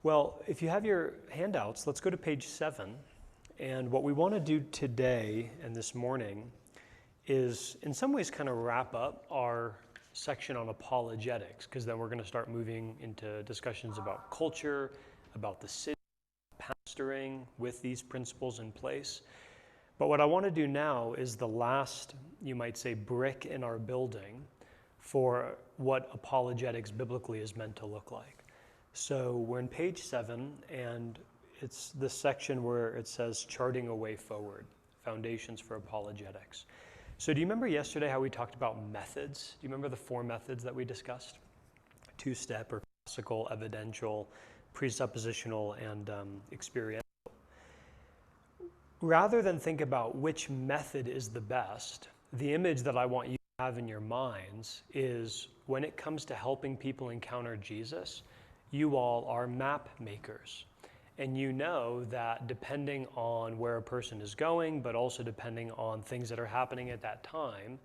Well, if you have your handouts, let's go to page 7. And what we want to do today and this morning is in some ways kind of wrap up our section on apologetics, because then we're going to start moving into discussions about culture, about the city, pastoring with these principles in place. But what I want to do now is the last, you might say, brick in our building for what apologetics biblically is meant to look like. So we're in page 7, and it's the section where it says charting a way forward, foundations for apologetics. So do you remember yesterday how we talked about methods? Do you remember the 4 methods that we discussed? 2-step or classical, evidential, presuppositional, and experiential. Rather than think about which method is the best, the image that I want you to have in your minds is when it comes to helping people encounter Jesus, you all are map makers. And you know that depending on where a person is going, but also depending on things that are happening at that time,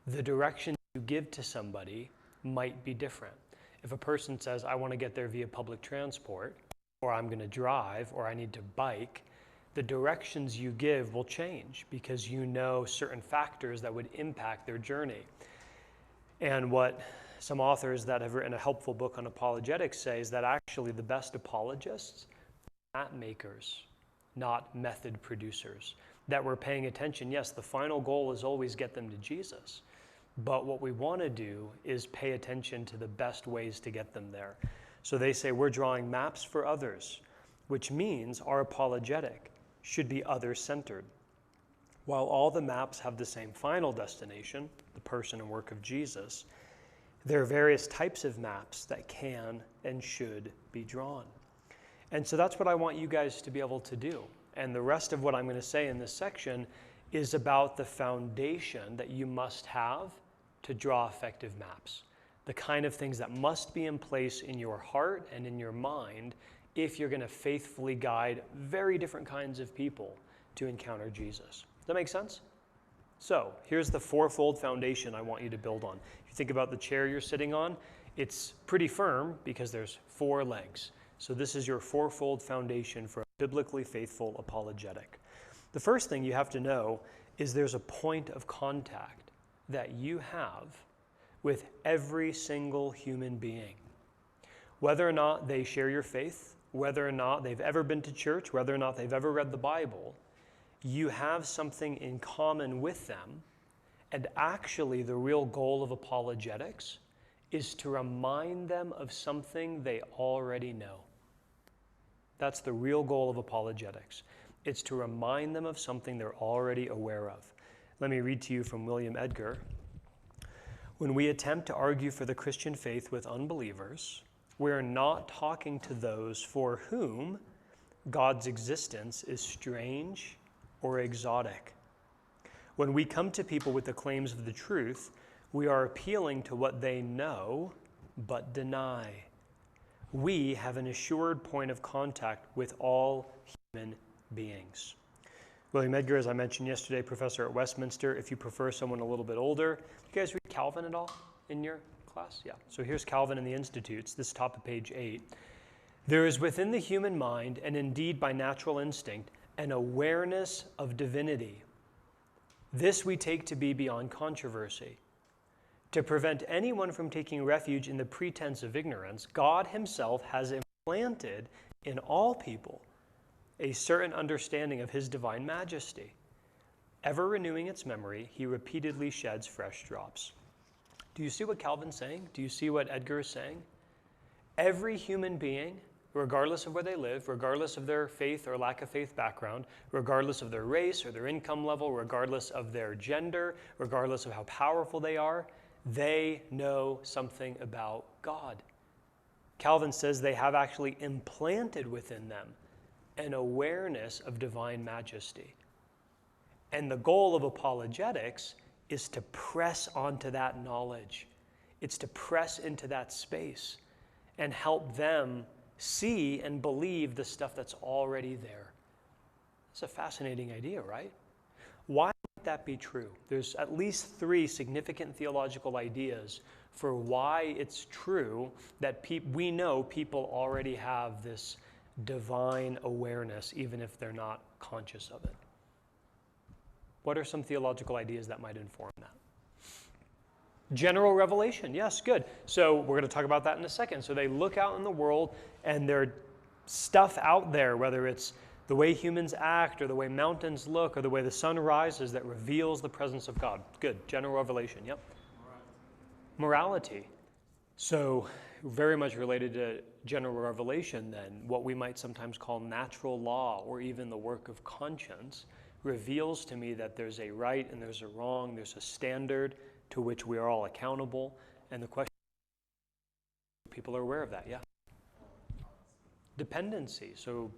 the direction you give to somebody might be different. If a person says, I want to get there via public transport, or I'm going to drive, or I need to bike, the directions you give will change because you know certain factors that would impact their journey. And what some authors that have written a helpful book on apologetics say is that actually the best apologists are map makers, not method producers. That we're paying attention. Yes, the final goal is always get them to Jesus. But what we want to do is pay attention to the best ways to get them there. So they say we're drawing maps for others, which means our apologetic should be other-centered. While all the maps have the same final destination, the person and work of Jesus, there are various types of maps that can and should be drawn. And so that's what I want you guys to be able to do. And the rest of what I'm going to say in this section is about the foundation that you must have to draw effective maps. The kind of things that must be in place in your heart and in your mind if you're going to faithfully guide very different kinds of people to encounter Jesus. Does that make sense? So here's the 4-fold foundation I want you to build on. If you think about the chair you're sitting on, it's pretty firm because there's 4 legs. So this is your 4-fold foundation for a biblically faithful apologetic. The first thing you have to know is there's a point of contact that you have with every single human being. Whether or not they share your faith, whether or not they've ever been to church, whether or not they've ever read the Bible, you have something in common with them. And actually, the real goal of apologetics is to remind them of something they already know. That's the real goal of apologetics. It's to remind them of something they're already aware of. Let me read to you from William Edgar. When we attempt to argue for the Christian faith with unbelievers, we're not talking to those for whom God's existence is strange or exotic. When we come to people with the claims of the truth, we are appealing to what they know but deny. We have an assured point of contact with all human beings. William Edgar, as I mentioned yesterday, professor at Westminster. If you prefer someone a little bit older, you guys read Calvin at all in your class? Yeah. So here's Calvin in the Institutes, this top of page 8. There is within the human mind, and indeed by natural instinct, an awareness of divinity. This we take to be beyond controversy. To prevent anyone from taking refuge in the pretense of ignorance, God himself has implanted in all people a certain understanding of his divine majesty. Ever renewing its memory, he repeatedly sheds fresh drops. Do you see what Calvin's saying? Do you see what Edgar is saying? Every human being, regardless of where they live, regardless of their faith or lack of faith background, regardless of their race or their income level, regardless of their gender, regardless of how powerful they are, they know something about God. Calvin says they have actually implanted within them an awareness of divine majesty. And the goal of apologetics is to press onto that knowledge. It's to press into that space and help them see and believe the stuff that's already there. It's a fascinating idea, right? Why might that be true? There's at least 3 significant theological ideas for why it's true that we know people already have this divine awareness, even if they're not conscious of it. What are some theological ideas that might inform that? General revelation, yes, good. So we're going to talk about that in a second. So they look out in the world and there's stuff out there, whether it's the way humans act or the way mountains look or the way the sun rises, that reveals the presence of God. Good, general revelation, yep. Morality. So very much related to general revelation then, what we might sometimes call natural law or even the work of conscience reveals to me that there's a right and there's a wrong, there's a standard to which we are all accountable. And the question, people are aware of that, yeah. Dependency, so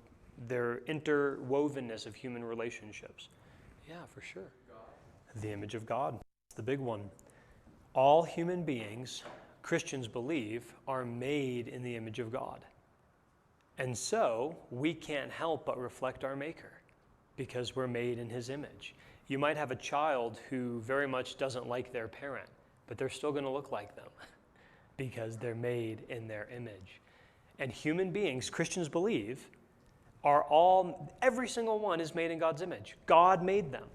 their interwovenness of human relationships. Yeah, for sure. The image of God, that's the big one. All human beings, Christians believe, are made in the image of God. And so we can't help but reflect our Maker because we're made in his image. You might have a child who very much doesn't like their parent, but they're still going to look like them because they're made in their image. And human beings, Christians believe, every single one is made in God's image. God made them.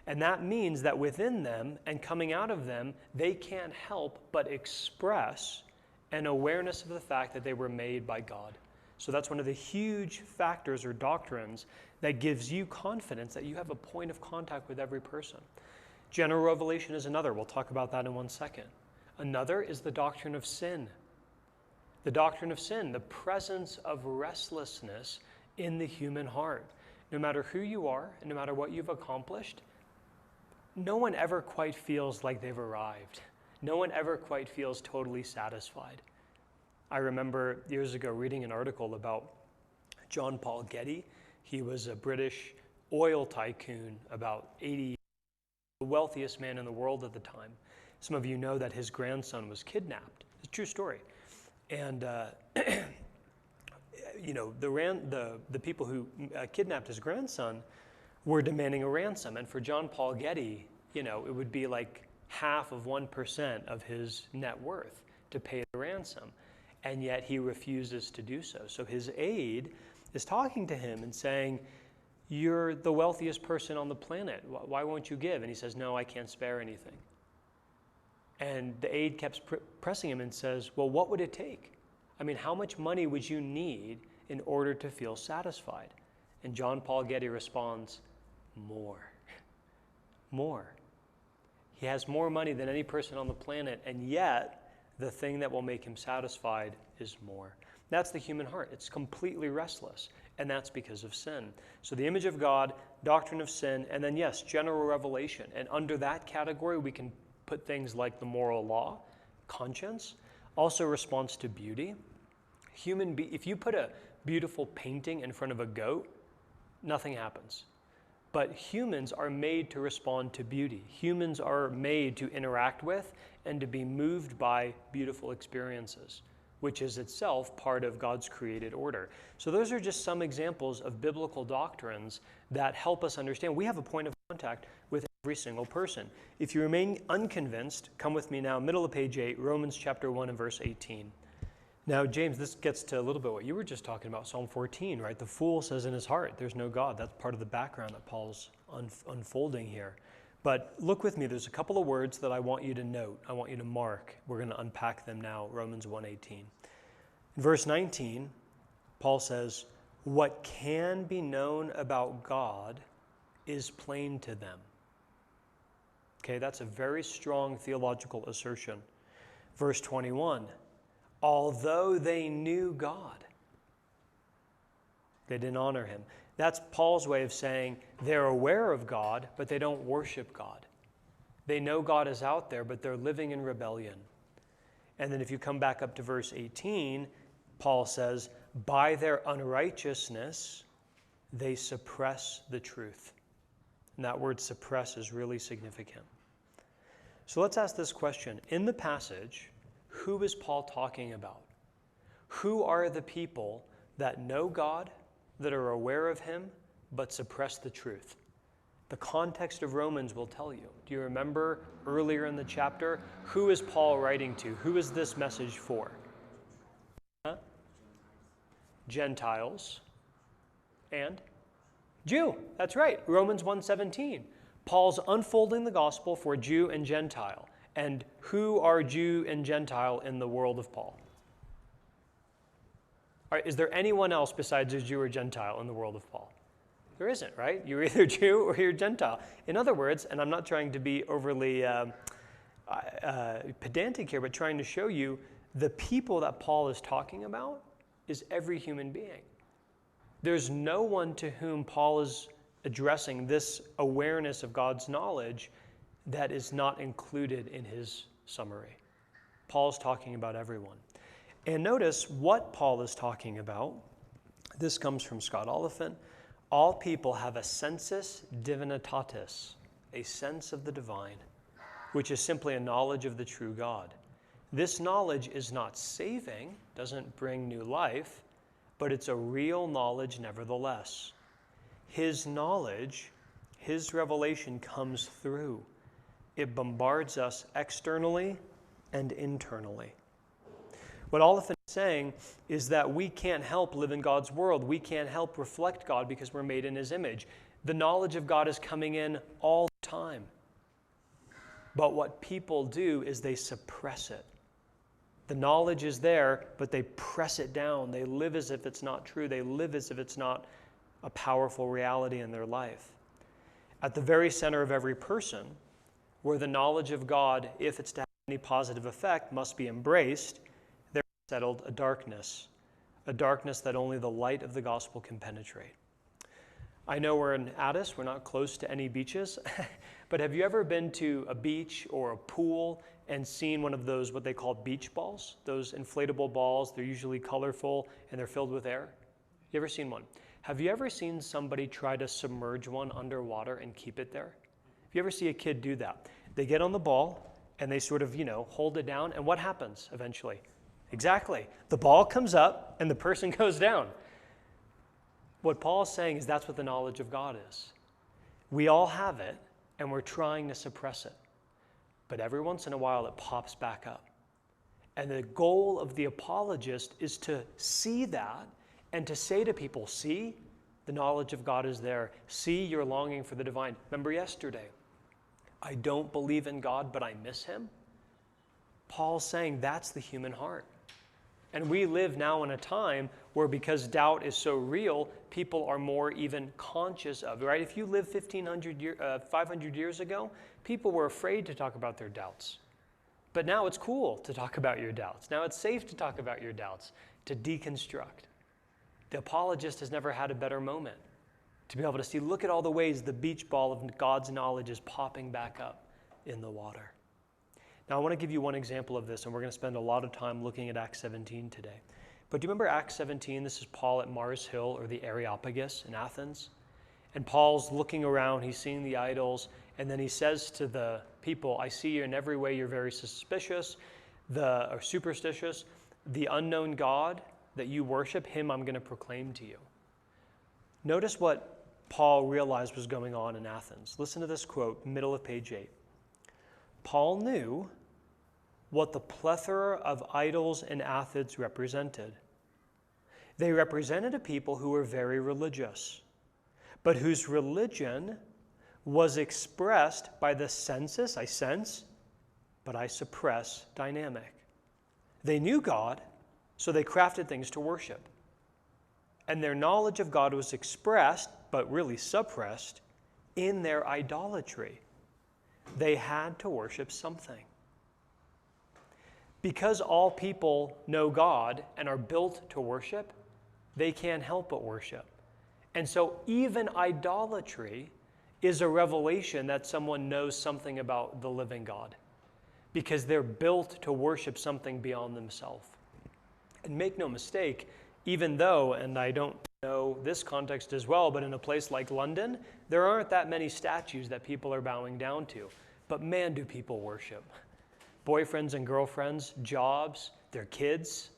And that means that within them and coming out of them, they can't help but express an awareness of the fact that they were made by God. So that's one of the huge factors or doctrines that gives you confidence that you have a point of contact with every person. General revelation is another. We'll talk about that in 1 second. Another is the doctrine of sin. The doctrine of sin, the presence of restlessness in the human heart. No matter who you are, and no matter what you've accomplished, no one ever quite feels like they've arrived. No one ever quite feels totally satisfied. I remember years ago reading an article about John Paul Getty. He was a British oil tycoon, about 80, the wealthiest man in the world at the time. Some of you know that his grandson was kidnapped. It's a true story. And the people who kidnapped his grandson were demanding a ransom. And for John Paul Getty, it would be like half of 1% of his net worth to pay the ransom. And yet he refuses to do so. So his aide is talking to him and saying, "You're the wealthiest person on the planet. Why won't you give?" And he says, "No, I can't spare anything." And the aide kept pressing him and says, "Well, what would it take? I mean, how much money would you need in order to feel satisfied?" And John Paul Getty responds, "More. More." He has more money than any person on the planet, and yet the thing that will make him satisfied is more. That's the human heart. It's completely restless, and that's because of sin. So the image of God, doctrine of sin, and then yes, general revelation. And under that category, we can put things like the moral law, conscience, also response to beauty. If you put a beautiful painting in front of a goat, nothing happens. But humans are made to respond to beauty. Humans are made to interact with and to be moved by beautiful experiences, which is itself part of God's created order. So those are just some examples of biblical doctrines that help us understand we have a point of contact with every single person. If you remain unconvinced, come with me now, middle of page 8, Romans chapter 1 and verse 18. Now, James, this gets to a little bit what you were just talking about, Psalm 14, right? The fool says in his heart, there's no God. That's part of the background that Paul's unfolding here. But look with me, there's a couple of words that I want you to note, I want you to mark. We're going to unpack them now, Romans 1:18. In verse 19, Paul says, "What can be known about God is plain to them." Okay, that's a very strong theological assertion. Verse 21, although they knew God, they didn't honor him. That's Paul's way of saying they're aware of God, but they don't worship God. They know God is out there, but they're living in rebellion. And then if you come back up to verse 18, Paul says, by their unrighteousness, they suppress the truth. And that word suppress is really significant. So let's ask this question. In the passage, who is Paul talking about? Who are the people that know God, that are aware of him, but suppress the truth? The context of Romans will tell you. Do you remember earlier in the chapter, who is Paul writing to? Who is this message for? Huh? Gentiles and Jew. That's right, Romans 1:17. Paul's unfolding the gospel for Jew and Gentile. And who are Jew and Gentile in the world of Paul? All right, is there anyone else besides a Jew or Gentile in the world of Paul? There isn't, right? You're either Jew or you're Gentile. In other words, and I'm not trying to be overly pedantic here, but trying to show you the people that Paul is talking about is every human being. There's no one to whom Paul is addressing this awareness of God's knowledge that is not included in his summary. Paul's talking about everyone. And notice what Paul is talking about. This comes from Scott Oliphant. All people have a sensus divinitatis, a sense of the divine, which is simply a knowledge of the true God. This knowledge is not saving, doesn't bring new life, but it's a real knowledge nevertheless. His knowledge, his revelation comes through. It bombards us externally and internally. What Oliphant is saying is that we can't help live in God's world. We can't help reflect God because we're made in his image. The knowledge of God is coming in all the time. But what people do is they suppress it. The knowledge is there, but they press it down. They live as if it's not true. They live as if it's not a powerful reality in their life. At the very center of every person, where the knowledge of God, if it's to have any positive effect, must be embraced, settled a darkness that only the light of the gospel can penetrate. I know we're in Addis, we're not close to any beaches, but have you ever been to a beach or a pool and seen one of those, what they call beach balls? Those inflatable balls, they're usually colorful and they're filled with air. You ever seen one? Have you ever seen somebody try to submerge one underwater and keep it there? If you ever see a kid do that, they get on the ball and they sort of, hold it down, and what happens eventually? Exactly. The ball comes up and the person goes down. What Paul is saying is that's what the knowledge of God is. We all have it and we're trying to suppress it. But every once in a while it pops back up. And the goal of the apologist is to see that and to say to people, see, the knowledge of God is there. See, you're longing for the divine. Remember yesterday, I don't believe in God, but I miss him. Paul's saying that's the human heart. And we live now in a time where, because doubt is so real, people are more even conscious of it, right? If you lived 500 years ago, people were afraid to talk about their doubts. But now it's cool to talk about your doubts. Now it's safe to talk about your doubts, to deconstruct. The apologist has never had a better moment to be able to see, look at all the ways the beach ball of God's knowledge is popping back up in the water. Now, I want to give you one example of this, and we're going to spend a lot of time looking at Acts 17 today. But do you remember Acts 17? This is Paul at Mars Hill, or the Areopagus in Athens. And Paul's looking around, he's seeing the idols, and then he says to the people, I see you in every way you're very suspicious, or superstitious. The unknown God that you worship, him I'm going to proclaim to you. Notice what Paul realized was going on in Athens. Listen to this quote, middle of page 8. Paul knew what the plethora of idols in Athens represented. They represented a people who were very religious, but whose religion was expressed by the sensus, I sense, but I suppress dynamic. They knew God, so they crafted things to worship. And their knowledge of God was expressed, but really suppressed, in their idolatry. They had to worship something. Because all people know God and are built to worship, they can't help but worship. And so even idolatry is a revelation that someone knows something about the living God, because they're built to worship something beyond themselves. And make no mistake, even though, and I don't know this context as well, but in a place like London, there aren't that many statues that people are bowing down to. But man, do people worship. Boyfriends and girlfriends, jobs, their kids.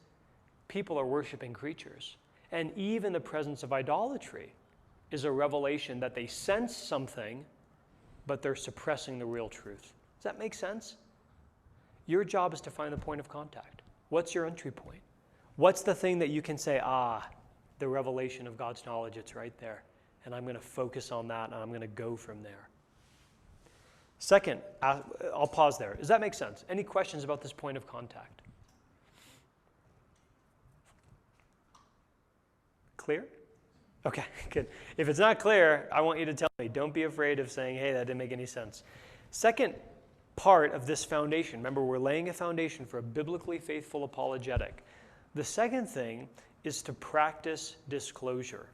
People are worshiping creatures. And even the presence of idolatry is a revelation that they sense something but they're suppressing the real truth. Does that make sense? Your job is to find the point of contact. What's your entry point? What's the thing that you can say, the revelation of God's knowledge, it's right there. And I'm going to focus on that, and I'm going to go from there. Second, I'll pause there. Does that make sense? Any questions about this point of contact? Clear? Okay, good. If it's not clear, I want you to tell me. Don't be afraid of saying, hey, that didn't make any sense. Second part of this foundation, remember, we're laying a foundation for a biblically faithful apologetic. The second thing is to practice disclosure.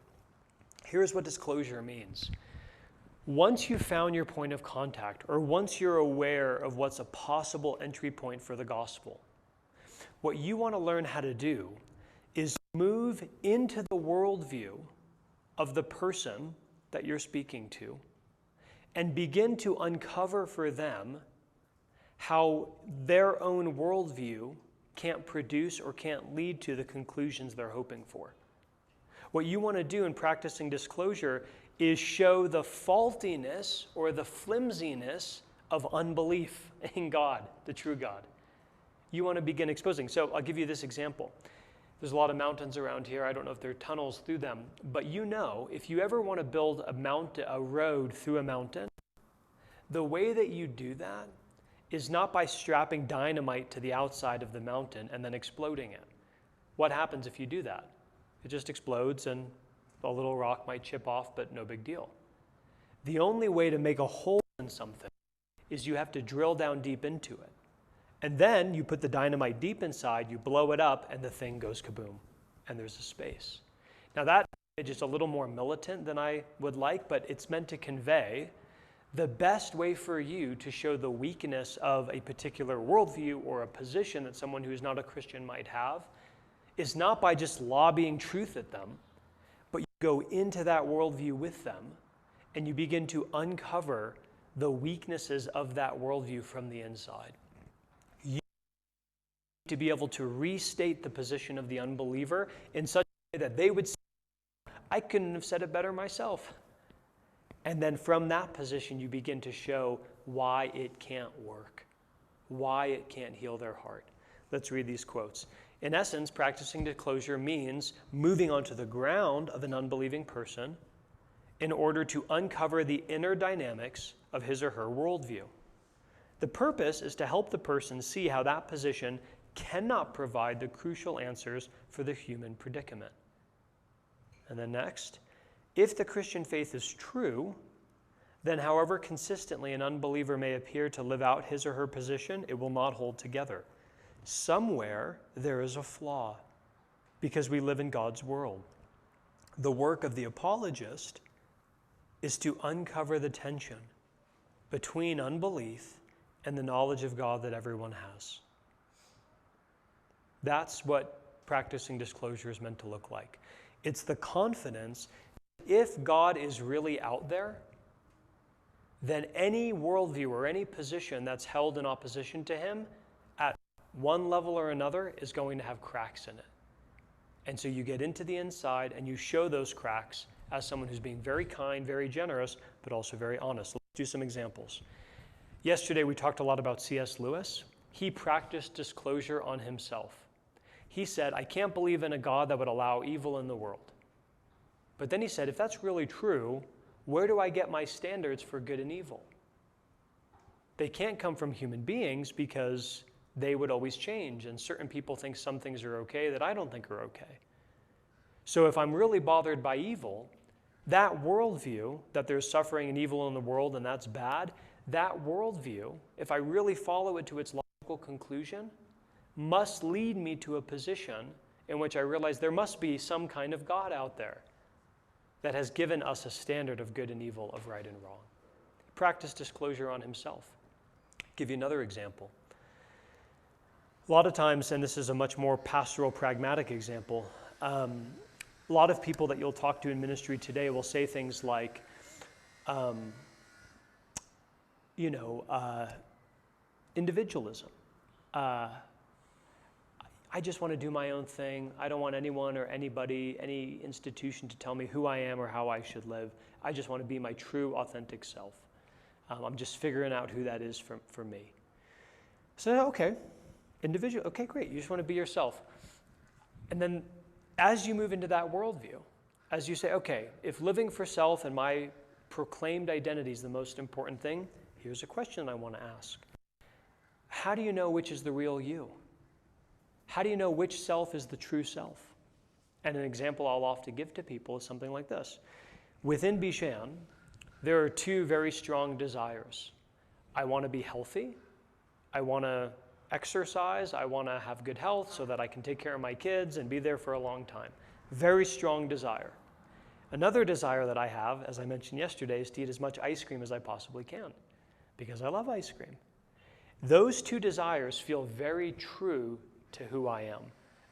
Here's what disclosure means. Once you've found your point of contact, or once you're aware of what's a possible entry point for the gospel, what you want to learn how to do is move into the worldview of the person that you're speaking to and begin to uncover for them how their own worldview can't produce or can't lead to the conclusions they're hoping for. What you want to do in practicing disclosure is show the faultiness or the flimsiness of unbelief in God, the true God. You want to begin exposing. So I'll give you this example. There's a lot of mountains around here. I don't know if there are tunnels through them, but you know, if you ever want to build a road through a mountain, the way that you do that is not by strapping dynamite to the outside of the mountain and then exploding it. What happens if you do that? It just explodes and a little rock might chip off, but no big deal. The only way to make a hole in something is you have to drill down deep into it. And then you put the dynamite deep inside, you blow it up, and the thing goes kaboom, and there's a space. Now that image is a little more militant than I would like, but it's meant to convey the best way for you to show the weakness of a particular worldview or a position that someone who's not a Christian might have is not by just lobbying truth at them, but you go into that worldview with them and you begin to uncover the weaknesses of that worldview from the inside. You need to be able to restate the position of the unbeliever in such a way that they would say, I couldn't have said it better myself. And then from that position, you begin to show why it can't work, why it can't heal their heart. Let's read these quotes. In essence, practicing disclosure means moving onto the ground of an unbelieving person in order to uncover the inner dynamics of his or her worldview. The purpose is to help the person see how that position cannot provide the crucial answers for the human predicament. And then next, if the Christian faith is true, then however consistently an unbeliever may appear to live out his or her position, it will not hold together. Somewhere there is a flaw because we live in God's world. The work of the apologist is to uncover the tension between unbelief and the knowledge of God that everyone has. That's what practicing disclosure is meant to look like. It's the confidence if God is really out there, then any worldview or any position that's held in opposition to him at one level or another is going to have cracks in it. And so you get into the inside and you show those cracks as someone who's being very kind, very generous, but also very honest. Let's do some examples. Yesterday we talked a lot about C.S. Lewis. He practiced disclosure on himself. He said, I can't believe in a God that would allow evil in the world. But then he said, if that's really true, where do I get my standards for good and evil? They can't come from human beings because they would always change, and certain people think some things are okay that I don't think are okay. So if I'm really bothered by evil, that worldview, that there's suffering and evil in the world and that's bad, that worldview, if I really follow it to its logical conclusion, must lead me to a position in which I realize there must be some kind of God out there that has given us a standard of good and evil, of right and wrong. Practice disclosure on himself. Give you another example. A lot of times, and this is a much more pastoral, pragmatic example, a lot of people that you'll talk to in ministry today will say things like, individualism. I just want to do my own thing. I don't want anyone or anybody, any institution to tell me who I am or how I should live. I just want to be my true, authentic self. I'm just figuring out who that is for me. So, okay, individual, okay, great. You just want to be yourself. And then as you move into that worldview, as you say, okay, if living for self and my proclaimed identity is the most important thing, here's a question I want to ask. How do you know which is the real you? How do you know which self is the true self? And an example I'll often give to people is something like this. Within Bijan, there are two very strong desires. I want to be healthy. I want to exercise. I want to have good health so that I can take care of my kids and be there for a long time. Very strong desire. Another desire that I have, as I mentioned yesterday, is to eat as much ice cream as I possibly can because I love ice cream. Those two desires feel very true to who I am.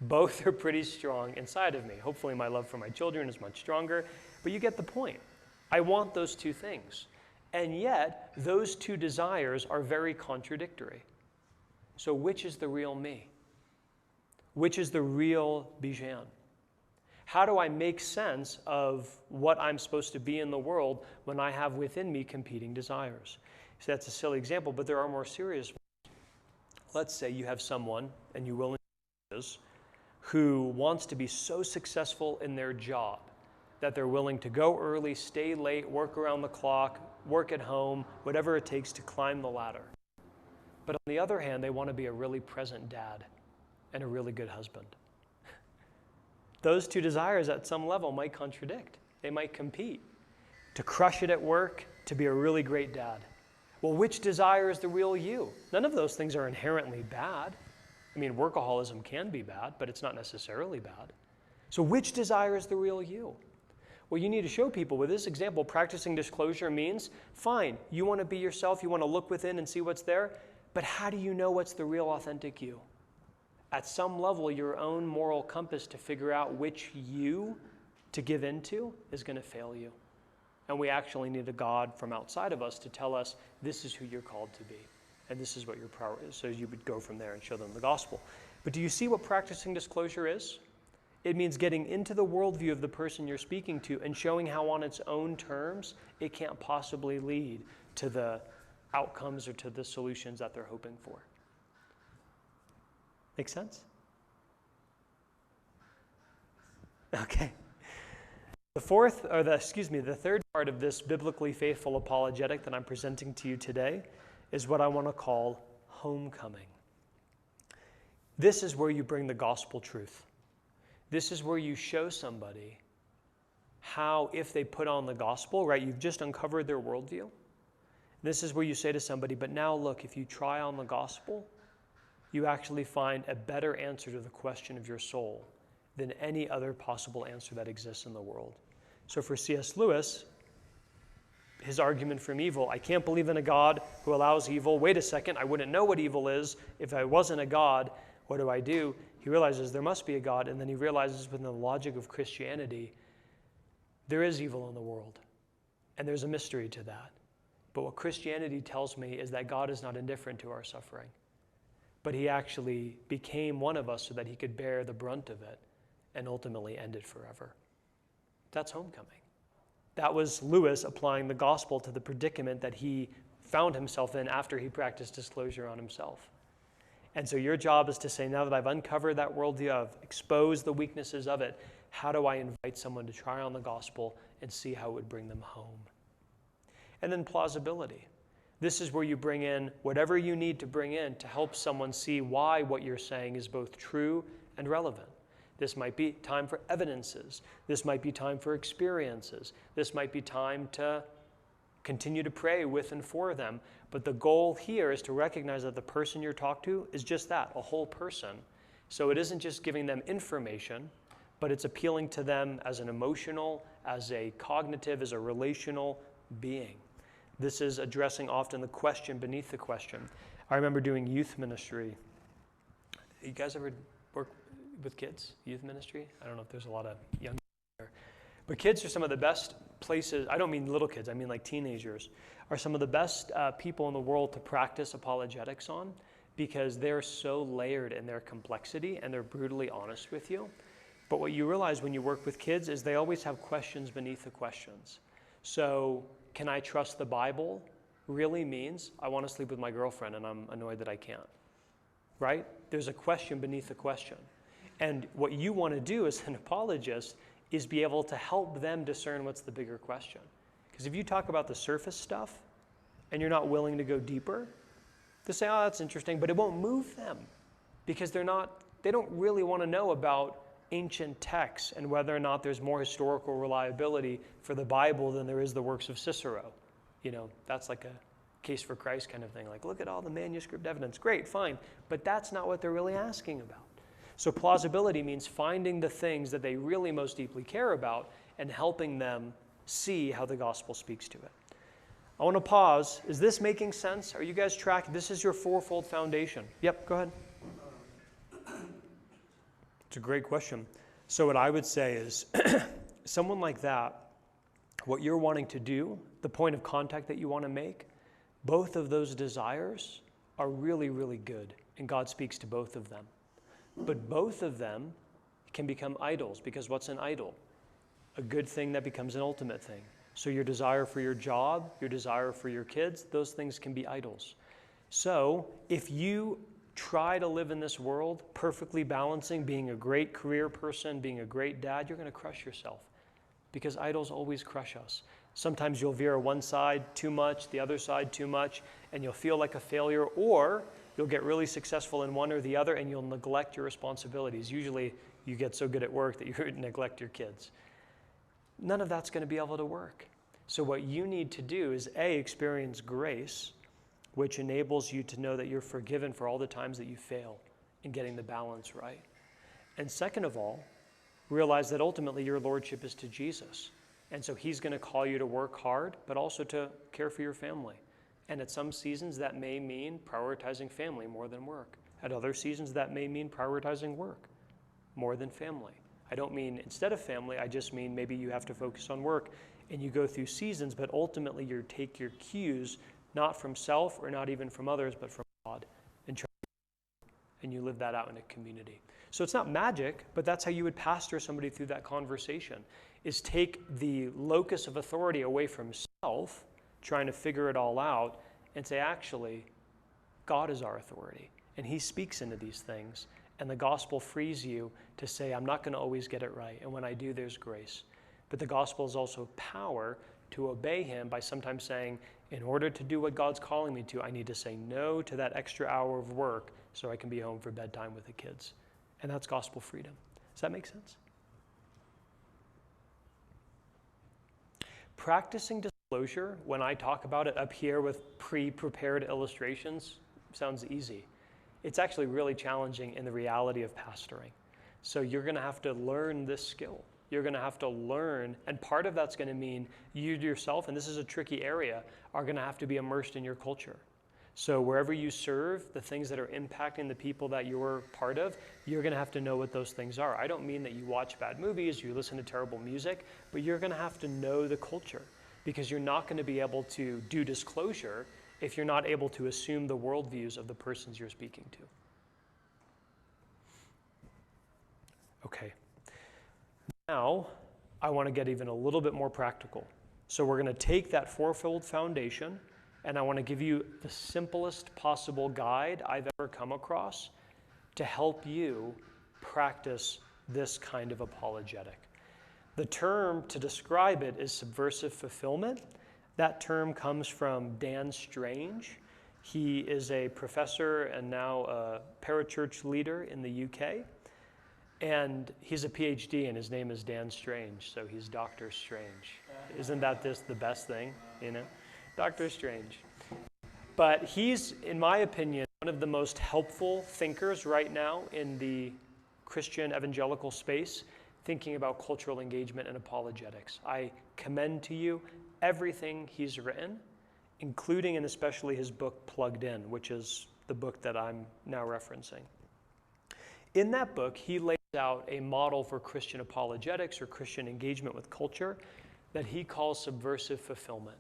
Both are pretty strong inside of me. Hopefully my love for my children is much stronger, but you get the point. I want those two things. And yet, those two desires are very contradictory. So which is the real me? Which is the real Bijan? How do I make sense of what I'm supposed to be in the world when I have within me competing desires? So that's a silly example, but there are more serious ones. Let's say you have someone, and you will in Jesus, who wants to be so successful in their job that they're willing to go early, stay late, work around the clock, work at home, whatever it takes to climb the ladder. But on the other hand, they want to be a really present dad and a really good husband. Those two desires at some level might contradict. They might compete. To crush it at work, to be a really great dad. Well, which desire is the real you? None of those things are inherently bad. I mean, workaholism can be bad, but it's not necessarily bad. So which desire is the real you? Well, you need to show people with this example, practicing disclosure means, fine, you want to be yourself, you want to look within and see what's there, but how do you know what's the real authentic you? At some level, your own moral compass to figure out which you to give into is going to fail you. And we actually need a God from outside of us to tell us, this is who you're called to be. And this is what your power is. So you would go from there and show them the gospel. But do you see what practicing disclosure is? It means getting into the worldview of the person you're speaking to and showing how on its own terms it can't possibly lead to the outcomes or to the solutions that they're hoping for. Make sense? Okay. The third part of this biblically faithful apologetic that I'm presenting to you today is what I want to call homecoming. This is where you bring the gospel truth. This is where you show somebody how, if they put on the gospel, right, you've just uncovered their worldview. This is where you say to somebody, but now look, if you try on the gospel, you actually find a better answer to the question of your soul than any other possible answer that exists in the world. So for C.S. Lewis, his argument from evil, I can't believe in a God who allows evil. Wait a second, I wouldn't know what evil is if I wasn't a God. What do? He realizes there must be a God, and then he realizes within the logic of Christianity, there is evil in the world, and there's a mystery to that. But what Christianity tells me is that God is not indifferent to our suffering, but he actually became one of us so that he could bear the brunt of it and ultimately end it forever. That's homecoming. That was Lewis applying the gospel to the predicament that he found himself in after he practiced disclosure on himself. And so your job is to say, now that I've uncovered that worldview, I've exposed the weaknesses of it, how do I invite someone to try on the gospel and see how it would bring them home? And then plausibility. This is where you bring in whatever you need to bring in to help someone see why what you're saying is both true and relevant. This might be time for evidences. This might be time for experiences. This might be time to continue to pray with and for them. But the goal here is to recognize that the person you're talking to is just that, a whole person. So it isn't just giving them information, but it's appealing to them as an emotional, as a cognitive, as a relational being. This is addressing often the question beneath the question. I remember doing youth ministry. You guys ever work with kids, youth ministry? I don't know if there's a lot of young people there. But kids are some of the best places, I don't mean little kids, I mean like teenagers, are some of the best people in the world to practice apologetics on because they're so layered in their complexity and they're brutally honest with you. But what you realize when you work with kids is they always have questions beneath the questions. So, can I trust the Bible really means I want to sleep with my girlfriend and I'm annoyed that I can't, right? There's a question beneath the question. And what you want to do as an apologist is be able to help them discern what's the bigger question. Because if you talk about the surface stuff and you're not willing to go deeper, they'll say, oh, that's interesting, but it won't move them because they don't really want to know about ancient texts and whether or not there's more historical reliability for the Bible than there is the works of Cicero. That's like a case for Christ kind of thing. Like, look at all the manuscript evidence. Great, fine. But that's not what they're really asking about. So plausibility means finding the things that they really most deeply care about and helping them see how the gospel speaks to it. I want to pause. Is this making sense? Are you guys tracking? This is your fourfold foundation. Yep, go ahead. It's a great question. So what I would say is, someone like that, what you're wanting to do, the point of contact that you want to make, both of those desires are really, really good, and God speaks to both of them. But both of them can become idols, because what's an idol? A good thing that becomes an ultimate thing. So your desire for your job, your desire for your kids, those things can be idols. So if you try to live in this world perfectly balancing, being a great career person, being a great dad, you're going to crush yourself, because idols always crush us. Sometimes you'll veer one side too much, the other side too much, and you'll feel like a failure, or you'll get really successful in one or the other and you'll neglect your responsibilities. Usually you get so good at work that you neglect your kids. None of that's going to be able to work. So what you need to do is experience grace, which enables you to know that you're forgiven for all the times that you fail in getting the balance right. And second of all, realize that ultimately your lordship is to Jesus. And so he's going to call you to work hard, but also to care for your family. And at some seasons that may mean prioritizing family more than work. At other seasons that may mean prioritizing work more than family. I don't mean instead of family, I just mean maybe you have to focus on work and you go through seasons, but ultimately you take your cues not from self or not even from others, but from God, and you live that out in a community. So it's not magic, but that's how you would pastor somebody through that conversation, is take the locus of authority away from self, trying to figure it all out, and say, actually, God is our authority, and he speaks into these things, and the gospel frees you to say, I'm not going to always get it right, and when I do, there's grace. But the gospel is also power to obey him by sometimes saying, in order to do what God's calling me to, I need to say no to that extra hour of work so I can be home for bedtime with the kids. And that's gospel freedom. Does that make sense? Practicing disclosure, when I talk about it up here with pre-prepared illustrations, sounds easy. It's actually really challenging in the reality of pastoring. So you're going to have to learn this skill. You're going to have to learn, and part of that's going to mean you yourself, and this is a tricky area, are going to have to be immersed in your culture. So wherever you serve, the things that are impacting the people that you're part of, you're going to have to know what those things are. I don't mean that you watch bad movies, you listen to terrible music, but you're going to have to know the culture, because you're not going to be able to do disclosure if you're not able to assume the worldviews of the persons you're speaking to. Okay. Now, I want to get even a little bit more practical. So we're going to take that fourfold foundation, and I want to give you the simplest possible guide I've ever come across to help you practice this kind of apologetic. The term to describe it is subversive fulfillment. That term comes from Dan Strange. He is a professor and now a parachurch leader in the UK. And he's a PhD, and his name is Dan Strange, so he's Dr. Strange. Isn't that the best thing, you know? Dr. Strange. But he's, in my opinion, one of the most helpful thinkers right now in the Christian evangelical space, thinking about cultural engagement and apologetics. I commend to you everything he's written, including and especially his book, Plugged In, which is the book that I'm now referencing. In that book, he lays out a model for Christian apologetics or Christian engagement with culture that he calls subversive fulfillment.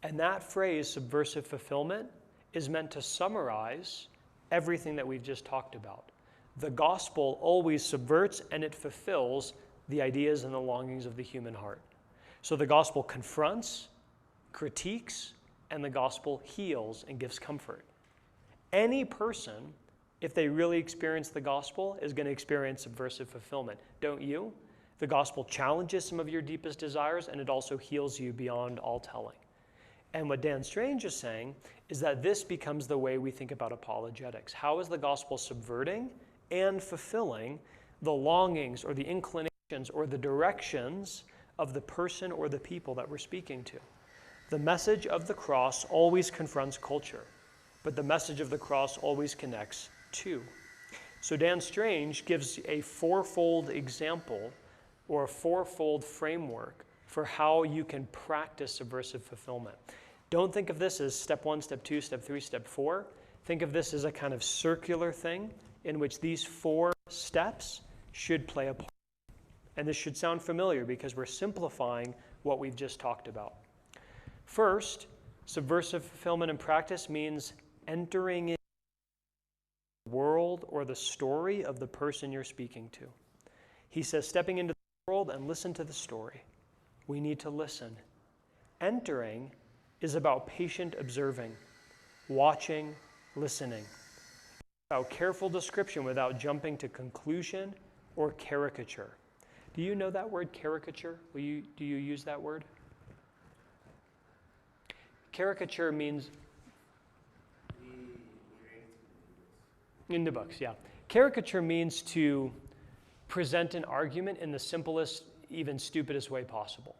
And that phrase, subversive fulfillment, is meant to summarize everything that we've just talked about. The gospel always subverts and it fulfills the ideas and the longings of the human heart. So the gospel confronts, critiques, and the gospel heals and gives comfort. Any person, if they really experience the gospel, is going to experience subversive fulfillment. Don't you? The gospel challenges some of your deepest desires, and it also heals you beyond all telling. And what Dan Strange is saying is that this becomes the way we think about apologetics. How is the gospel subverting and fulfilling the longings or the inclinations or the directions of the person or the people that we're speaking to? The message of the cross always confronts culture, but the message of the cross always connects to. So Dan Strange gives a fourfold example or a fourfold framework for how you can practice subversive fulfillment. Don't think of this as step 1, step 2, step 3, step 4. Think of this as a kind of circular thing in which these 4 steps should play a part. And this should sound familiar because we're simplifying what we've just talked about. First, subversive fulfillment in practice means entering in the world or the story of the person you're speaking to. He says, stepping into the world and listen to the story. We need to listen. Entering is about patient observing, watching, listening. It's about careful description without jumping to conclusion or caricature. Do you know that word, caricature? Do you use that word? Caricature means, in the books, yeah. Caricature means to present an argument in the simplest, even stupidest way possible.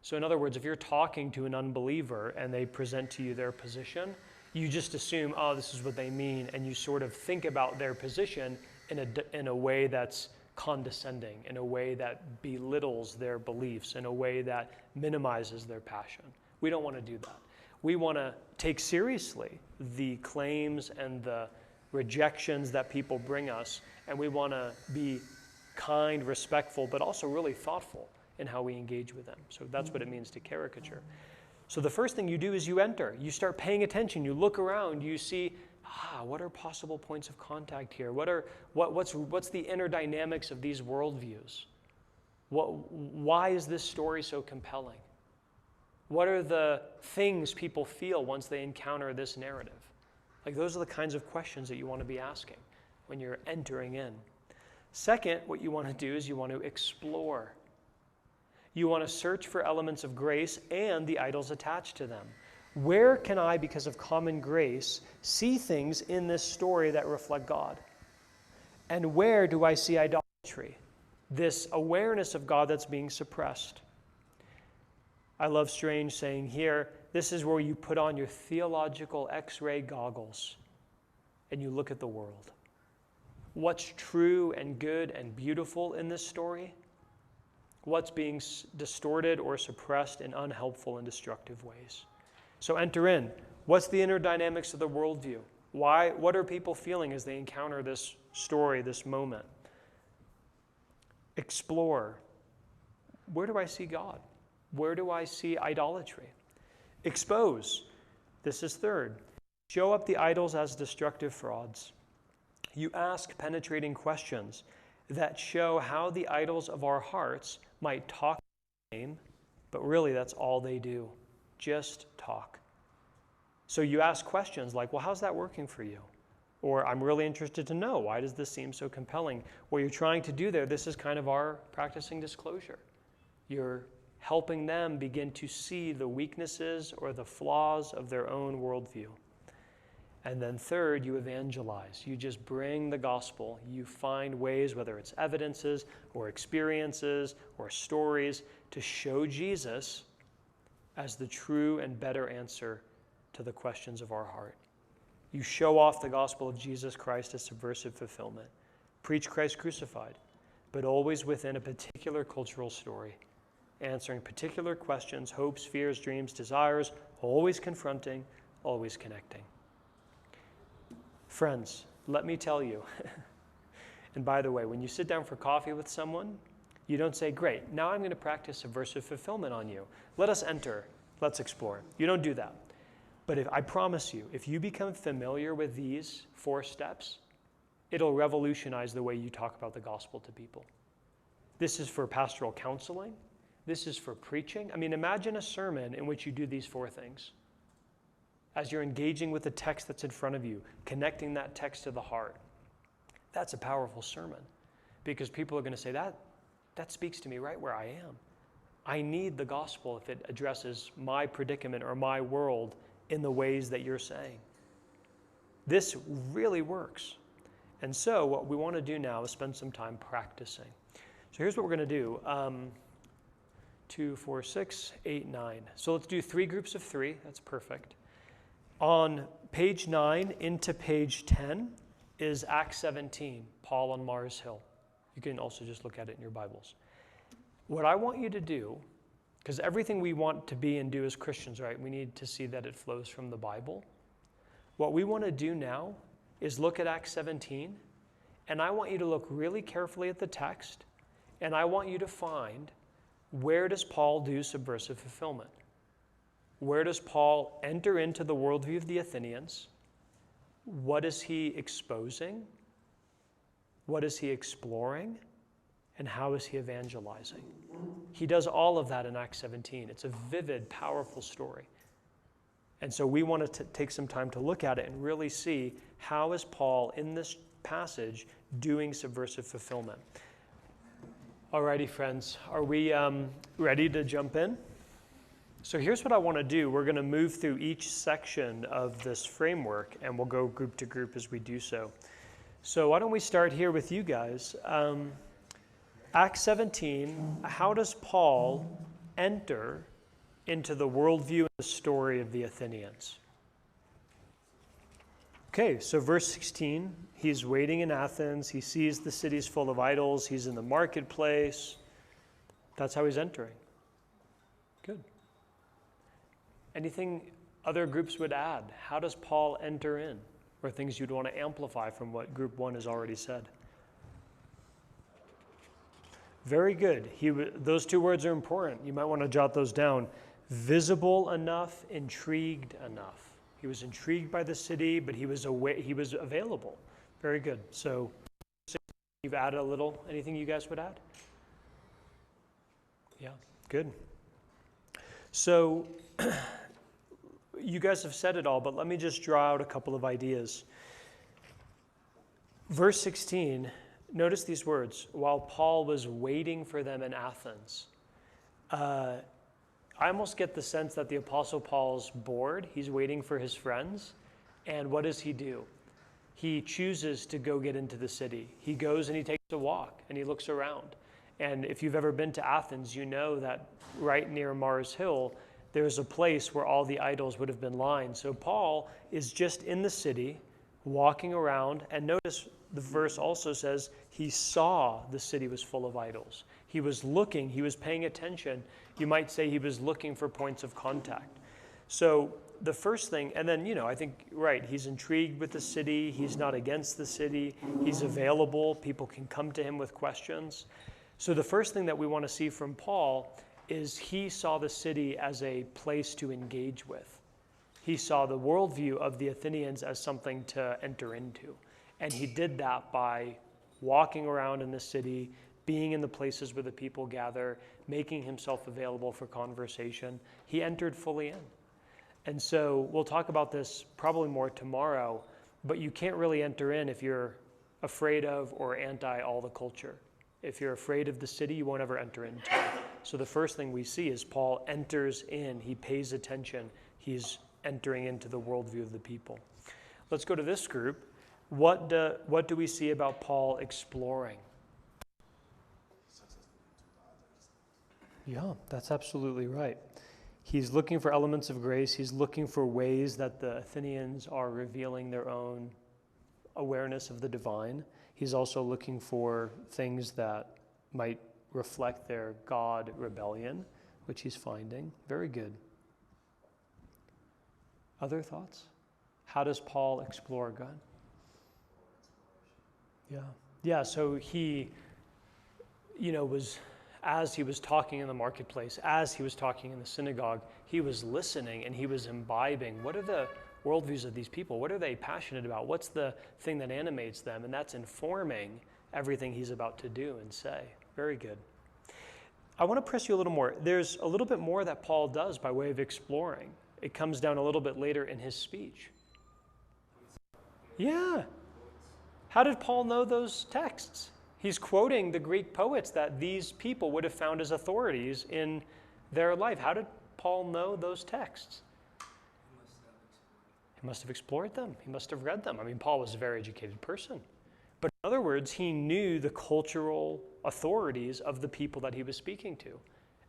So in other words, if you're talking to an unbeliever and they present to you their position, you just assume, oh, this is what they mean, and you sort of think about their position in a way that's condescending, in a way that belittles their beliefs, in a way that minimizes their passion. We don't want to do that. We want to take seriously the claims and the rejections that people bring us, and we want to be kind, respectful, but also really thoughtful in how we engage with them. So that's what it means to caricature. So the first thing you do is you enter. You start paying attention. You look around. You see, what are possible points of contact here? What's the inner dynamics of these worldviews? Why is this story so compelling? What are the things people feel once they encounter this narrative? Like, those are the kinds of questions that you want to be asking when you're entering in. Second, what you want to do is you want to explore. You want to search for elements of grace and the idols attached to them. Where can I, because of common grace, see things in this story that reflect God? And where do I see idolatry? This awareness of God that's being suppressed. I love Strange saying here, this is where you put on your theological X-ray goggles and you look at the world. What's true and good and beautiful in this story? What's being distorted or suppressed in unhelpful and destructive ways? So enter in. What's the inner dynamics of the worldview? What are people feeling as they encounter this story, this moment? Explore. Where do I see God? Where do I see idolatry? Expose. This is third. Show up the idols as destructive frauds. You ask penetrating questions that show how the idols of our hearts might talk the name, but really that's all they do. Just talk. So you ask questions like, well, how's that working for you? Or I'm really interested to know, why does this seem so compelling? What you're trying to do there, this is kind of our practicing disclosure. You're helping them begin to see the weaknesses or the flaws of their own worldview. And then third, you evangelize. You just bring the gospel. You find ways, whether it's evidences or experiences or stories, to show Jesus as the true and better answer to the questions of our heart. You show off the gospel of Jesus Christ as subversive fulfillment. Preach Christ crucified, but always within a particular cultural story, answering particular questions, hopes, fears, dreams, desires, always confronting, always connecting. Friends, let me tell you, and by the way, when you sit down for coffee with someone, you don't say, great, now I'm going to practice subversive fulfillment on you. Let us enter. Let's explore. You don't do that. But I promise you, if you become familiar with these 4 steps, it'll revolutionize the way you talk about the gospel to people. This is for pastoral counseling. This is for preaching. I mean, imagine a sermon in which you do these 4 things. as you're engaging with the text that's in front of you, connecting that text to the heart, that's a powerful sermon, because people are going to say, that speaks to me right where I am. I need the gospel if it addresses my predicament or my world in the ways that you're saying. This really works. And so what we want to do now is spend some time practicing. So here's what we're going to do. 2, 4, 6, 8, 9. So let's do 3 groups of 3. That's perfect. On page 9 into page 10 is Acts 17, Paul on Mars Hill. You can also just look at it in your Bibles. What I want you to do, because everything we want to be and do as Christians, right, we need to see that it flows from the Bible. What we want to do now is look at Acts 17, and I want you to look really carefully at the text, and I want you to find, where does Paul do subversive fulfillment? Where does Paul enter into the worldview of the Athenians? What is he exposing? What is he exploring? And how is he evangelizing? He does all of that in Acts 17. It's a vivid, powerful story. And so we want to take some time to look at it and really see, how is Paul in this passage doing subversive fulfillment? Alrighty, friends, are we ready to jump in? So here's what I want to do. We're going to move through each section of this framework, and we'll go group to group as we do so. So why don't we start here with you guys? Acts 17, how does Paul enter into the worldview and the story of the Athenians? Okay, so verse 16, he's waiting in Athens. He sees the city's full of idols. He's in the marketplace. That's how he's entering. Good. Anything other groups would add? How does Paul enter in? Or things you'd want to amplify from what group 1 has already said? Very good. Those 2 words are important. You might want to jot those down. Visible enough, intrigued enough. He was intrigued by the city, but he was available. Very good. So you've added a little. Anything you guys would add? Yeah, good. So you guys have said it all, but let me just draw out a couple of ideas. Verse 16, notice these words, while Paul was waiting for them in Athens. I almost get the sense that the Apostle Paul's bored. He's waiting for his friends. And what does he do? He chooses to go get into the city. He goes and he takes a walk and he looks around. And if you've ever been to Athens, you know that right near Mars Hill, there's a place where all the idols would have been lined. So Paul is just in the city, walking around. And notice the verse also says he saw the city was full of idols. He was looking, he was paying attention. You might say he was looking for points of contact. So the first thing, and then, I think, right, he's intrigued with the city. He's not against the city. He's available. People can come to him with questions. So the first thing that we want to see from Paul is he saw the city as a place to engage with. He saw the worldview of the Athenians as something to enter into. And he did that by walking around in the city, being in the places where the people gather, making himself available for conversation. He entered fully in. And so we'll talk about this probably more tomorrow, but you can't really enter in if you're afraid of or anti all the culture. If you're afraid of the city, you won't ever enter into it. So the first thing we see is Paul enters in. He pays attention. He's entering into the worldview of the people. Let's go to this group. What do we see about Paul exploring? Yeah, that's absolutely right. He's looking for elements of grace. He's looking for ways that the Athenians are revealing their own awareness of the divine. He's also looking for things that might reflect their God rebellion, which he's finding. Very good. Other thoughts? How does Paul explore God? Yeah, so he, was, as he was talking in the marketplace, as he was talking in the synagogue, he was listening and he was imbibing. What are the worldviews of these people? What are they passionate about? What's the thing that animates them? And that's informing everything he's about to do and say. Very good. I want to press you a little more. There's a little bit more that Paul does by way of exploring. It comes down a little bit later in his speech. Yeah. How did Paul know those texts? He's quoting the Greek poets that these people would have found as authorities in their life. How did Paul know those texts? He must have explored them. He must have read them. I mean, Paul was a very educated person. But in other words, he knew the cultural authorities of the people that he was speaking to.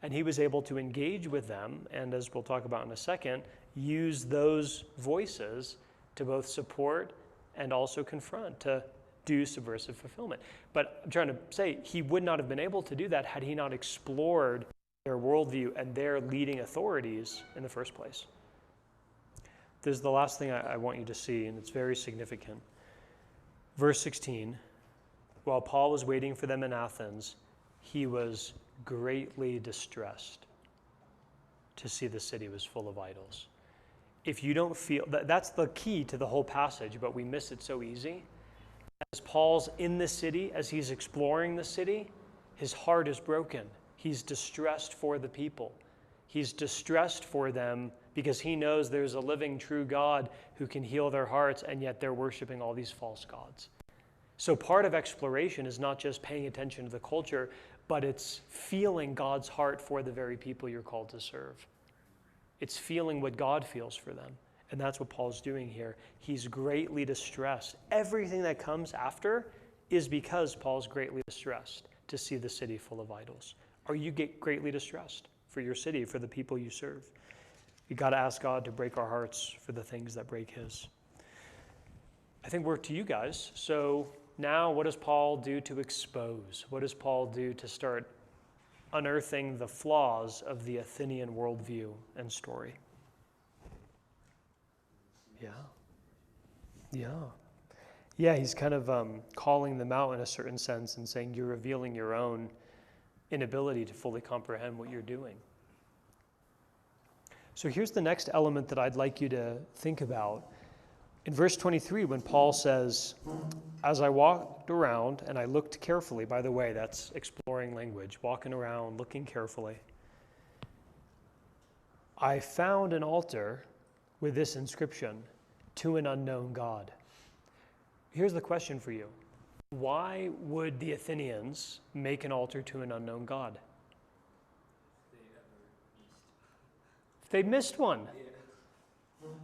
And he was able to engage with them, and as we'll talk about in a second, use those voices to both support and also confront, to do subversive fulfillment. But I'm trying to say, he would not have been able to do that had he not explored their worldview and their leading authorities in the first place. There's the last thing I want you to see, and it's very significant. Verse 16, while Paul was waiting for them in Athens, he was greatly distressed to see the city was full of idols. If you don't feel, that's the key to the whole passage, but we miss it so easy. As Paul's in the city, as he's exploring the city, his heart is broken. He's distressed for the people. He's distressed for them because he knows there's a living, true God who can heal their hearts, and yet they're worshiping all these false gods. So part of exploration is not just paying attention to the culture, but it's feeling God's heart for the very people you're called to serve. It's feeling what God feels for them. And that's what Paul's doing here. He's greatly distressed. Everything that comes after is because Paul's greatly distressed to see the city full of idols. Are you greatly distressed for your city, for the people you serve? You got to ask God to break our hearts for the things that break his. I think we're to you guys. So now what does Paul do to expose? What does Paul do to start unearthing the flaws of the Athenian worldview and story? Yeah, he's kind of calling them out in a certain sense and saying you're revealing your own inability to fully comprehend what you're doing. So here's the next element that I'd like you to think about. In verse 23, when Paul says, as I walked around and I looked carefully, by the way, that's exploring language, walking around, looking carefully, I found an altar with this inscription, to an unknown God. Here's the question for you. Why would the Athenians make an altar to an unknown God? They missed one.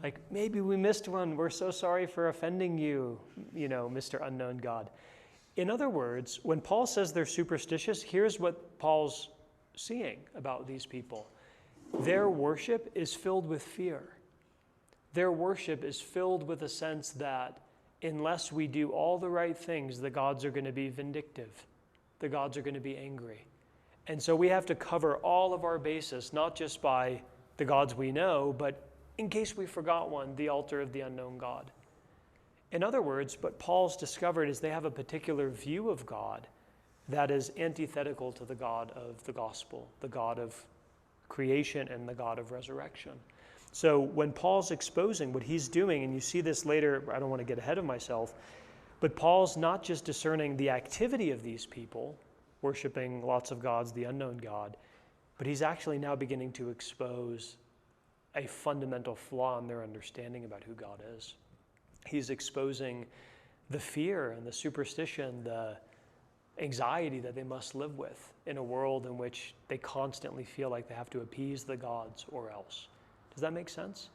Like, maybe we missed one. We're so sorry for offending you, Mr. Unknown God. In other words, when Paul says they're superstitious, here's what Paul's seeing about these people. Their worship is filled with fear. Their worship is filled with a sense that unless we do all the right things, the gods are going to be vindictive. The gods are going to be angry. And so we have to cover all of our bases, not just by the gods we know, but in case we forgot one, the altar of the unknown God. In other words, what Paul's discovered is they have a particular view of God that is antithetical to the God of the gospel, the God of creation and the God of resurrection. So when Paul's exposing what he's doing, and you see this later, I don't want to get ahead of myself, but Paul's not just discerning the activity of these people, worshiping lots of gods, the unknown God, but he's actually now beginning to expose a fundamental flaw in their understanding about who God is. He's exposing the fear and the superstition, the anxiety that they must live with in a world in which they constantly feel like they have to appease the gods or else. Does that make sense?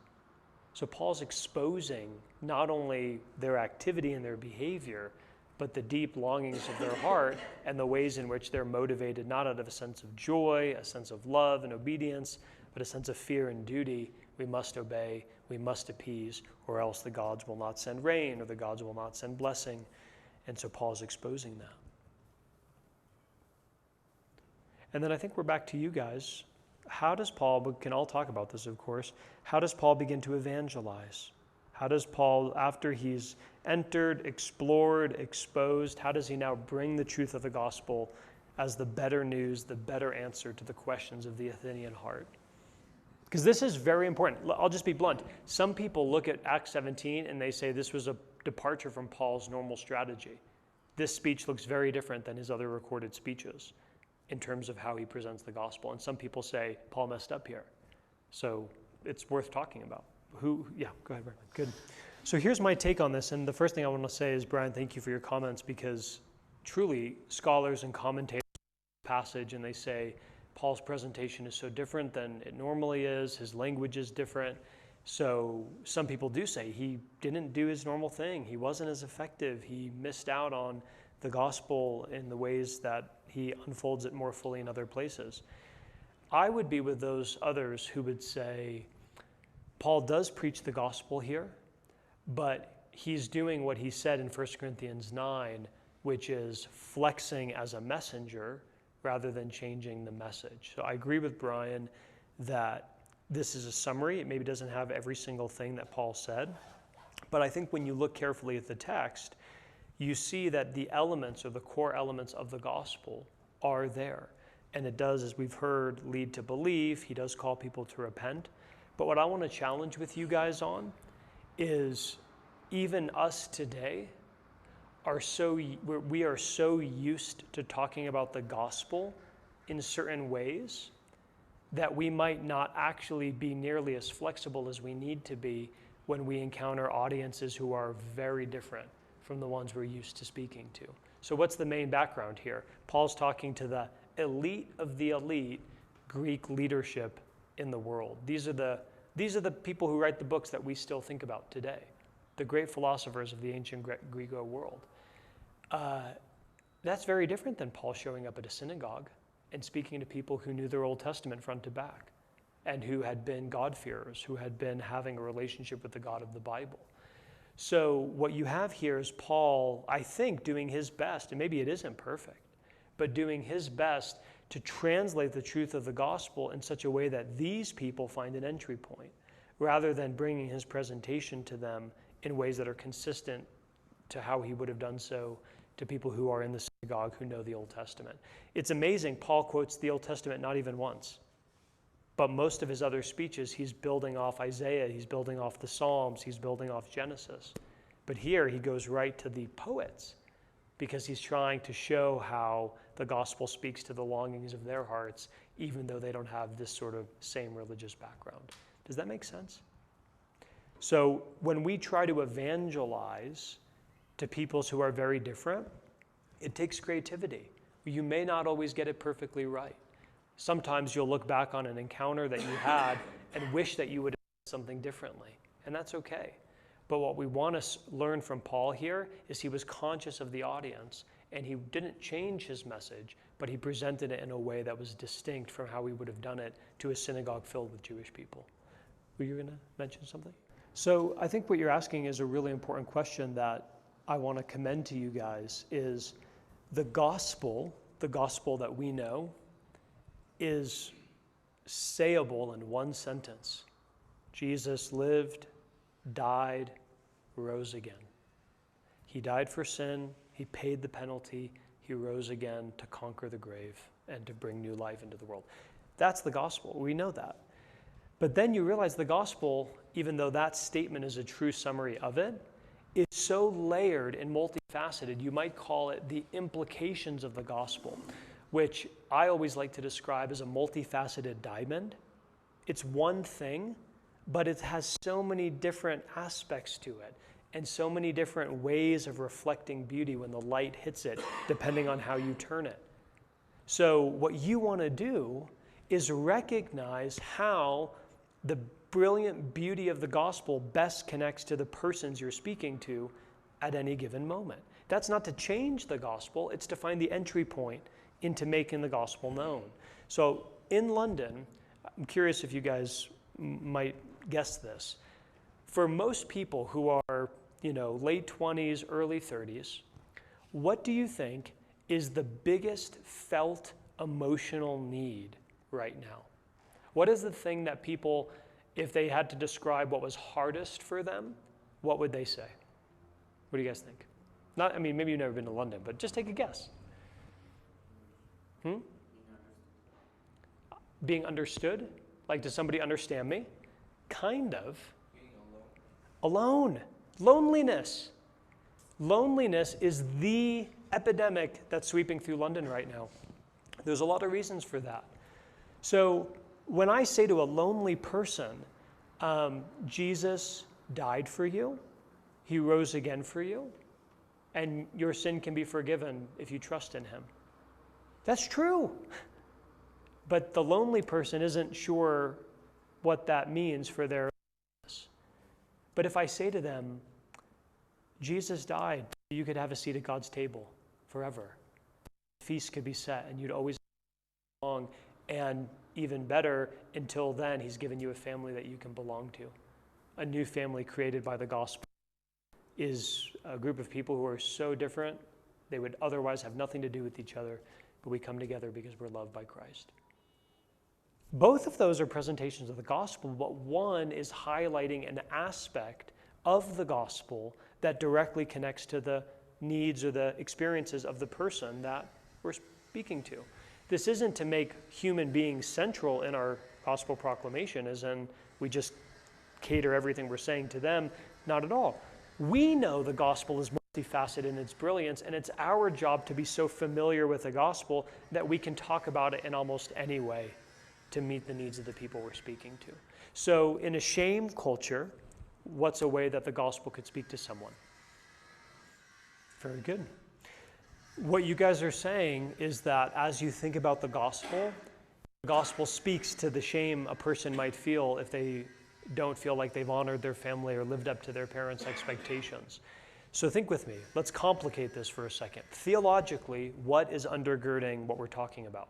So Paul's exposing not only their activity and their behavior, but the deep longings of their heart and the ways in which they're motivated not out of a sense of joy, a sense of love and obedience, but a sense of fear and duty. We must obey, we must appease, or else the gods will not send rain or the gods will not send blessing. And so Paul's exposing that. And then I think we're back to you guys. How does Paul, we can all talk about this, of course, how does Paul begin to evangelize? How does Paul, after he's entered, explored, exposed, how does he now bring the truth of the gospel as the better news, the better answer to the questions of the Athenian heart? Because this is very important. I'll just be blunt. Some people look at Acts 17 and they say this was a departure from Paul's normal strategy. This speech looks very different than his other recorded speeches in terms of how he presents the gospel. And some people say, Paul messed up here. So it's worth talking about. Yeah, go ahead, Brian. Good. So here's my take on this, and the first thing I want to say is, Brian, thank you for your comments, because truly, scholars and commentators passage and they say, Paul's presentation is so different than it normally is, his language is different. So some people do say he didn't do his normal thing, he wasn't as effective, he missed out on the gospel in the ways that he unfolds it more fully in other places. I would be with those others who would say, Paul does preach the gospel here, but he's doing what he said in 1 Corinthians 9, which is flexing as a messenger rather than changing the message. So I agree with Brian that this is a summary. It maybe doesn't have every single thing that Paul said, but I think when you look carefully at the text, you see that the elements or the core elements of the gospel are there. And it does, as we've heard, lead to belief. He does call people to repent. But what I want to challenge with you guys on is even us today we are so used to talking about the gospel in certain ways that we might not actually be nearly as flexible as we need to be when we encounter audiences who are very different from the ones we're used to speaking to. So what's the main background here? Paul's talking to the elite of the elite Greek leadership in the world. These are the people who write the books that we still think about today, the great philosophers of the ancient Greek world. That's very different than Paul showing up at a synagogue and speaking to people who knew their Old Testament front to back and who had been God-fearers, who had been having a relationship with the God of the Bible. So what you have here is Paul, I think, doing his best, and maybe it isn't perfect, but doing his best to translate the truth of the gospel in such a way that these people find an entry point, rather than bringing his presentation to them in ways that are consistent to how he would have done so to people who are in the synagogue who know the Old Testament. It's amazing, Paul quotes the Old Testament not even once, but most of his other speeches, he's building off Isaiah, he's building off the Psalms, he's building off Genesis. But here he goes right to the poets because he's trying to show how the gospel speaks to the longings of their hearts, even though they don't have this sort of same religious background. Does that make sense? So when we try to evangelize to peoples who are very different, it takes creativity. You may not always get it perfectly right. Sometimes you'll look back on an encounter that you had and wish that you would have done something differently, and that's okay. But what we want to learn from Paul here is he was conscious of the audience, and he didn't change his message, but he presented it in a way that was distinct from how he would have done it to a synagogue filled with Jewish people. Were you going to mention something? So I think what you're asking is a really important question that I want to commend to you guys is the gospel that we know is sayable in one sentence. Jesus lived, died, rose again. He died for sin, he paid the penalty, he rose again to conquer the grave and to bring new life into the world. That's the gospel, we know that. But then you realize the gospel, even though that statement is a true summary of it, is so layered and multifaceted, you might call it the implications of the gospel, which I always like to describe as a multifaceted diamond. It's one thing, but it has so many different aspects to it and so many different ways of reflecting beauty when the light hits it, depending on how you turn it. So what you want to do is recognize how the brilliant beauty of the gospel best connects to the persons you're speaking to at any given moment. That's not to change the gospel, it's to find the entry point into making the gospel known. So in London, I'm curious if you guys might guess this. For most people who are, late 20s, early 30s, what do you think is the biggest felt emotional need right now? What is the thing that people, if they had to describe what was hardest for them, what would they say? What do you guys think? Maybe you've never been to London, but just take a guess. Being understood? Like, does somebody understand me? Kind of. Being alone. Loneliness. Loneliness is the epidemic that's sweeping through London right now. There's a lot of reasons for that. So when I say to a lonely person, Jesus died for you. He rose again for you. And your sin can be forgiven if you trust in him. That's true. But the lonely person isn't sure what that means for their lives. But if I say to them, Jesus died so you could have a seat at God's table forever. The feast could be set and you'd always belong. And even better, until then, he's given you a family that you can belong to. A new family created by the gospel is a group of people who are so different, they would otherwise have nothing to do with each other, but we come together because we're loved by Christ. Both of those are presentations of the gospel, but one is highlighting an aspect of the gospel that directly connects to the needs or the experiences of the person that we're speaking to. This isn't to make human beings central in our gospel proclamation, as in we just cater everything we're saying to them. Not at all. We know the gospel is multifaceted in its brilliance, and it's our job to be so familiar with the gospel that we can talk about it in almost any way to meet the needs of the people we're speaking to. So in a shame culture, what's a way that the gospel could speak to someone? Very good. What you guys are saying is that as you think about the gospel speaks to the shame a person might feel if they don't feel like they've honored their family or lived up to their parents' expectations. So think with me. Let's complicate this for a second. Theologically, what is undergirding what we're talking about?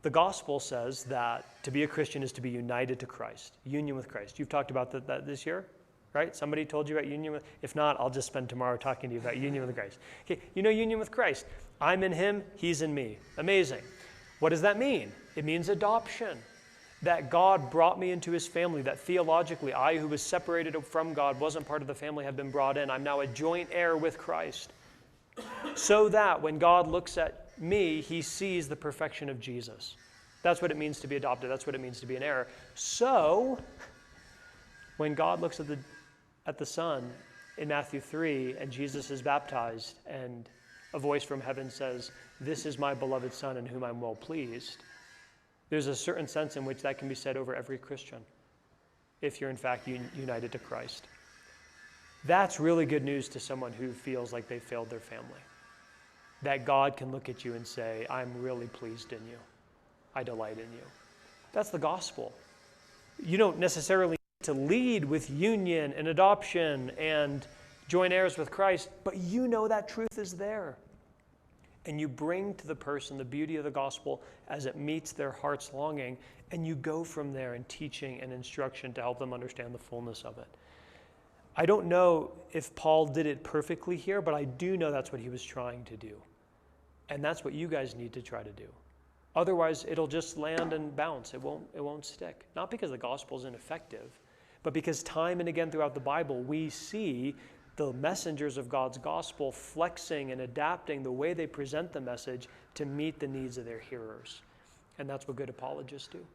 The gospel says that to be a Christian is to be united to Christ, union with Christ. You've talked about that this year, right? Somebody told you about union with, if not, I'll just spend tomorrow talking to you about union with Christ. Okay, you know union with Christ. I'm in him, he's in me. Amazing. What does that mean? It means adoption. That God brought me into his family, that theologically, I who was separated from God, wasn't part of the family, have been brought in. I'm now a joint heir with Christ. So that when God looks at me, he sees the perfection of Jesus. That's what it means to be adopted. That's what it means to be an heir. So when God looks at the Son in Matthew 3 and Jesus is baptized and a voice from heaven says, "This is my beloved Son in whom I'm well pleased," there's a certain sense in which that can be said over every Christian if you're in fact united to Christ. That's really good news to someone who feels like they failed their family. That God can look at you and say, "I'm really pleased in you. I delight in you." That's the gospel. You don't necessarily need to lead with union and adoption and joint heirs with Christ, but you know that truth is there. And you bring to the person the beauty of the gospel as it meets their heart's longing, and you go from there in teaching and instruction to help them understand the fullness of it. I don't know if Paul did it perfectly here, but I do know that's what he was trying to do. And that's what you guys need to try to do. Otherwise, it'll just land and bounce. It won't stick. Not because the gospel is ineffective, but because time and again throughout the Bible, we see the messengers of God's gospel flexing and adapting the way they present the message to meet the needs of their hearers. And that's what good apologists do.